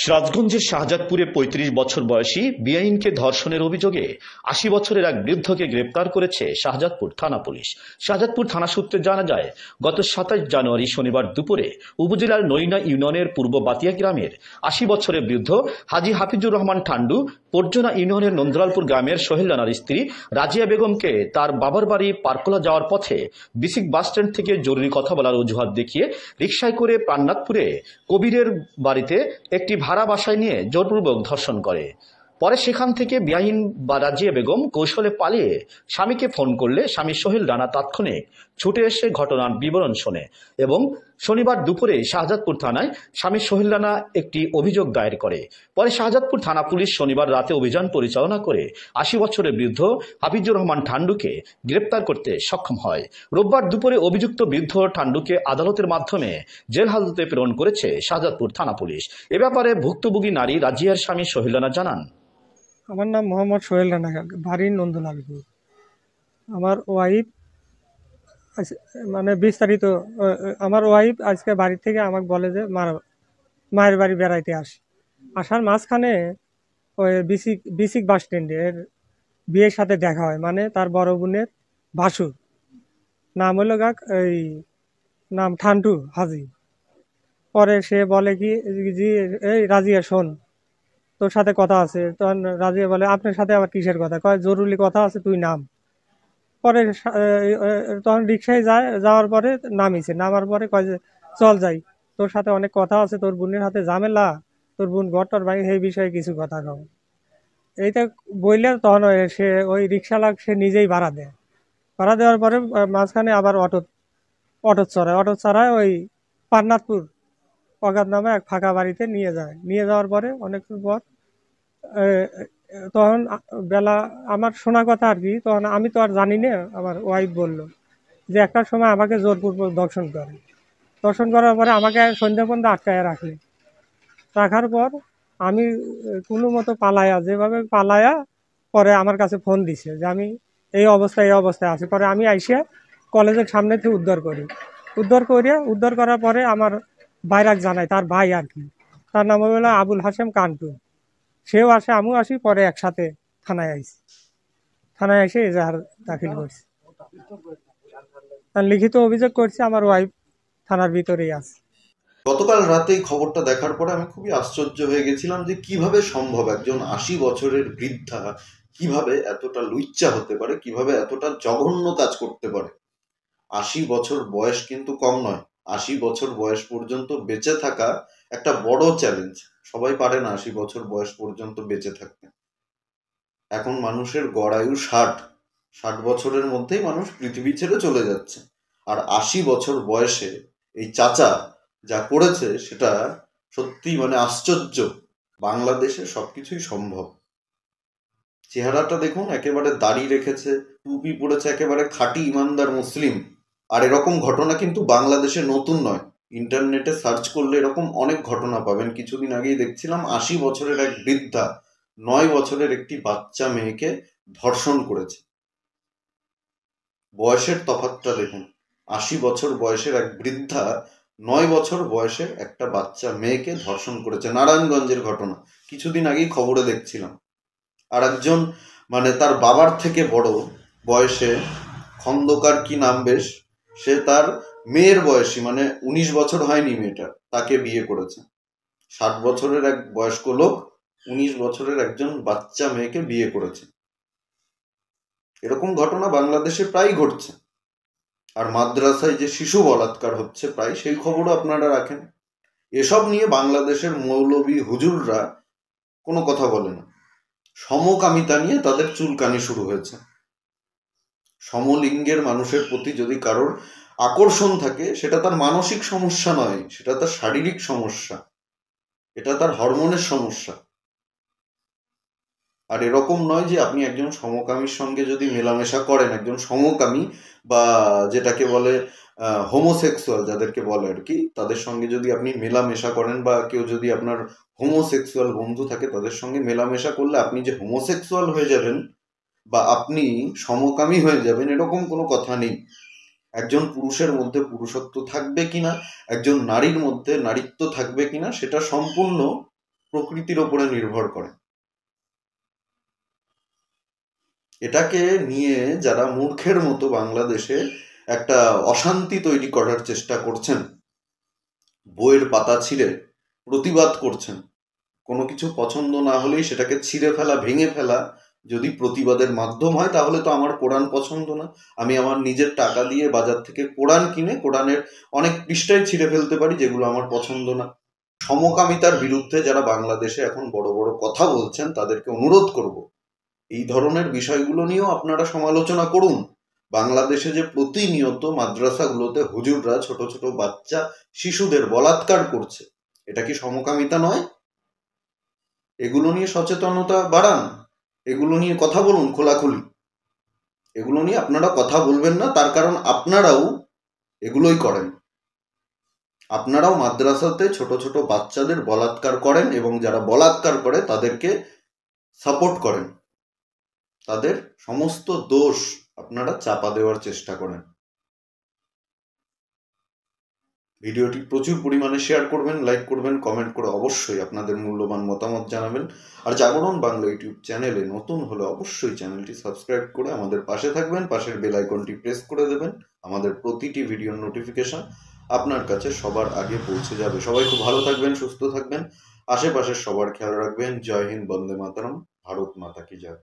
সিরাজগঞ্জের শাহজাদপুরে ৩৫ বছর বয়সী বেআইনকে ধর্ষণের অভিযোগে ৮০ বছরের এক বৃদ্ধকে গ্রেপ্তার করেছে শাহজাদপুর থানা পুলিশ। শাহজাদপুর থানা সূত্রে জানা যায়, গত ২৭ জানুয়ারি শনিবার দুপুরে উপজেলার নইনা ইউনিয়নের পূর্ব বাতিয়া গ্রামের ৮০ বছরের বৃদ্ধ হাজী হাফিজুর রহমান ঠান্ডু পর্জনা ইউনিয়নের নন্দলালপুর গ্রামের সোহেল রানার স্ত্রী রাজিয়া বেগমকে তার বাবার বাড়ি পারকোলা যাওয়ার পথে বিসিক বাসস্ট্যান্ড থেকে জরুরি কথা বলার অজুহাত দেখিয়ে রিকশায় করে প্রাণনাথপুরে কবিরের বাড়িতে একটি ভাড়া বাসায় নিয়ে জোরপূর্বক ধর্ষণ করে। পরে সেখান থেকে বেআইন বা রাজিয়া বেগম কৌশলে পালিয়ে স্বামীকে ফোন করলে স্বামী সোহেল রানা তাৎক্ষণিক ছুটে এসে ঘটনার বিবরণ শোনে এবং শনিবার দুপুরে শাহজাদপুর থানায় স্বামী সোহেল রানা একটি অভিযোগ দায়ের করে। পরে শাহজাদপুর থানা পুলিশ শনিবার রাতে অভিযান পরিচালনা করে ৮০ বছরের বৃদ্ধ হাফিজুর রহমান ঠান্ডুকে গ্রেপ্তার করতে সক্ষম হয়। রোববার দুপুরে অভিযুক্ত বৃদ্ধ ঠান্ডুকে আদালতের মাধ্যমে জেল হাজতে প্রেরণ করেছে শাহজাদপুর থানা পুলিশ। এ ব্যাপারে ভুক্তভোগী নারী রাজিয়ার স্বামী সোহেল রানা জানান, আমার নাম মোহাম্মদ সোহেল রানা, বাড়ি নন্দলালপুর। আমার ওয়াইফ মানে বিস্তারিত, আমার ওয়াইফ আজকে বাড়ি থেকে আমাকে বলে যে মায়ের বাড়ি বেড়াইতে আসার মাঝখানে ওই বিসিক বাস স্ট্যান্ডের বিয়ের সাথে দেখা হয়, মানে তার বড় বোনের ভাসুর নাম হলো এই নাম ঠান্ডু হাজি। পরে সে বলে কি জি এই রাজিয়া শোন, তোর সাথে কথা আছে। তখন রাজিয়া বলে আপনার সাথে আবার কিসের কথা? কয় জরুরি কথা আছে, তুই নাম। পরে তখন রিক্সায় যাওয়ার পরে নামার পরে কয় যে চল যাই, তোর সাথে অনেক কথা আছে, তোর বোনের হাতে ঝামেলা, তোর বোন ঘরটার ভাই, সেই বিষয়ে কিছু কথা কও। এইটা বললে তখন সে ওই রিক্সাওয়ালা সে নিজেই ভাড়া দেওয়ার পরে মাঝখানে আবার অটো চড়ায় ওই পান্নাথপুর অগাধ নামে এক ফাঁকা বাড়িতে নিয়ে যাওয়ার পরে অনেকক্ষণ পর তখন বেলা আমার শোনা কথা আর কি, তখন আমি তো আর জানি না, আমার ওয়াইফ বলল যে একটার সময় আমাকে জোরপূর্বক দর্শন করার পরে আমাকে সন্ধ্যা পর্যন্ত আটকায় রাখার পর আমি কোনো মতো যেভাবে পালায়া পরে আমার কাছে ফোন দিছে যে আমি এই অবস্থায় আছি। পরে আমি আইসে কলেজের সামনে থেকে উদ্ধার করার পরে আমার বাইরাক জানাই, তার ভাই আর কি, তার নাম হলো আবুল হাশেম কান্টু। সেও আসে, আমিও আসি, পরে একসাথে থানায় এসে এজাহার দাখিল করছি, লিখিত অভিযোগ করছি। আমার ওয়াইফ থানার ভিতরেই আছে। গতকাল রাতে এই খবরটা দেখার পরে আমি খুবই আশ্চর্য হয়ে গেছিলাম যে কিভাবে সম্ভব একজন ৮০ বছরের বৃদ্ধা কিভাবে এতটা লুচ্চা হতে পারে, কিভাবে এতটা জঘন্য কাজ করতে পারে। ৮০ বছর বয়স কিন্তু কম নয়। ৮০ বছর বয়স পর্যন্ত বেঁচে থাকা একটা বড় চ্যালেঞ্জ। সবাই পারে না ৮০ বছর বয়স পর্যন্ত বেঁচে থাকতে। এখন মানুষের গড় আয়ু ৬০ বছরের মধ্যেই মানুষ পৃথিবী ছেড়ে চলে যাচ্ছে। আর ৮০ বছর বয়সে এই চাচা যা করেছে সেটা সত্যি মানে আশ্চর্য। বাংলাদেশে সবকিছুই সম্ভব। চেহারাটা দেখুন, একেবারে দাড়ি রেখেছে, টুপি পড়েছে, একেবারে খাঁটি ইমানদার মুসলিম। আর এরকম ঘটনা কিন্তু বাংলাদেশে নতুন নয়। ইন্টারনেটে সার্চ করলে এরকম অনেক ঘটনা পাবেন। কিছুদিন আগেই দেখছিলাম ৮০ বছরের এক বৃদ্ধা ৯ বছরের একটি বাচ্চা মেয়েকে ধর্ষণ করেছে। বয়সের তফাৎটা দেখুন। ৮০ বছর বয়সের এক বৃদ্ধা ৯ বছর বয়সের একটা বাচ্চা মেয়েকে ধর্ষণ করেছে। নারায়ণগঞ্জের ঘটনা, কিছুদিন আগেই খবরে দেখছিলাম। আর একজন মানে তার বাবার থেকে বড় বয়সে, খন্দকার কি নাম বেশ, সে তার মেয়ের বয়সী মানে ১৯ বছর হয়নি মেয়েটার, তাকে বিয়ে করেছে। ৬০ বছরের এক বয়স্ক লোক ১৯ বছরের একজন বাচ্চা মেয়েকে বিয়ে করেছে। এরকম ঘটনা বাংলাদেশে প্রায় ঘটছে। আর মাদ্রাসায় যে শিশু বলাৎকার হচ্ছে প্রায়, সেই খবরও আপনারা রাখেন। এসব নিয়ে বাংলাদেশের মৌলবী হুজুররা কোনো কথা বলে না। সমকামিতা নিয়ে তাদের চুলকানি শুরু হয়েছে। সমলিঙ্গের মানুষের প্রতি যদি কারোর আকর্ষণ থাকে, সেটা তার মানসিক সমস্যা নয়, সেটা তার শারীরিক সমস্যা, এটা তার হরমোনের সমস্যা। আর এরকম নয় যে আপনি একজন সমকামীর সঙ্গে যদি মেলামেশা করেন, একজন সমকামী বা যেটাকে বলে হোমোসেক্সুয়াল যাদেরকে বলে আর কি, তাদের সঙ্গে যদি আপনি মেলামেশা করেন বা কেউ যদি আপনার হোমোসেক্সুয়াল বন্ধু থাকে তাদের সঙ্গে মেলামেশা করলে আপনি যে হোমোসেক্সুয়াল হয়ে যাবেন বা আপনি সমকামী হয়ে যাবেন, এরকম কোনো কথা নেই। একজন পুরুষের মধ্যে পুরুষত্ব থাকবে কিনা, একজন নারীর মধ্যে নারীত্ব থাকবে কিনা, সেটা সম্পূর্ণ প্রকৃতির ওপরে নির্ভর করে। এটাকে নিয়ে যারা মূর্খের মতো বাংলাদেশে একটা অশান্তি তৈরি করার চেষ্টা করছেন, বইয়ের পাতা ছিঁড়ে প্রতিবাদ করছেন, কোনো কিছু পছন্দ না হলেই সেটাকে ছিঁড়ে ফেলা, ভেঙে ফেলা যদি প্রতিবাদের মাধ্যম হয়, তাহলে তো আমার কোরআন পছন্দ না। আমি আমার নিজের টাকা দিয়ে বাজার থেকে কোরআন কিনে কোরআনের অনেক পৃষ্ঠাই ছিঁড়ে ফেলতে পারি যেগুলো আমার পছন্দ না। সমকামিতার বিরুদ্ধে যারা বাংলাদেশে এখন বড় বড় কথা বলছেন, তাদেরকে অনুরোধ করব, এই ধরনের বিষয়গুলো নিয়েও আপনারা সমালোচনা করুন। বাংলাদেশে যে প্রতিনিয়ত মাদ্রাসাগুলোতে হুজুররা ছোট ছোট বাচ্চা শিশুদের বলাৎকার করছে, এটা কি সমকামিতা নয়? এগুলো নিয়ে সচেতনতা বাড়ান, এগুলো নিয়ে কথা বলুন খোলাখুলি। এগুলো নিয়ে আপনারা কথা বলবেন না, তার কারণ আপনারাও এগুলোই করেন। আপনারাও মাদ্রাসাতে ছোট ছোট বাচ্চাদের বলাৎকার করেন এবং যারা বলাৎকার করে তাদেরকে সাপোর্ট করেন, তাদের সমস্ত দোষ আপনারা চাপা দেওয়ার চেষ্টা করেন। ভিডিওটি প্রচুর পরিমাণে শেয়ার করবেন, লাইক করবেন, কমেন্ট করে অবশ্যই আপনাদের মূল্যবান মতামত জানাবেন। আর জাগরণ বাংলা ইউটিউব চ্যানেলে নতুন হলে অবশ্যই চ্যানেলটি সাবস্ক্রাইব করে আমাদের পাশে থাকবেন, পাশের বেল আইকনটি প্রেস করে দেবেন। আমাদের প্রতিটি ভিডিওর নোটিফিকেশন আপনার কাছে সবার আগে পৌঁছে যাবে। সবাই খুব ভালো থাকবেন, সুস্থ থাকবেন, আশেপাশের সবার খেয়াল রাখবেন। জয় হিন্দ, বন্দে মাতরম, ভারত মাতা কি জয়।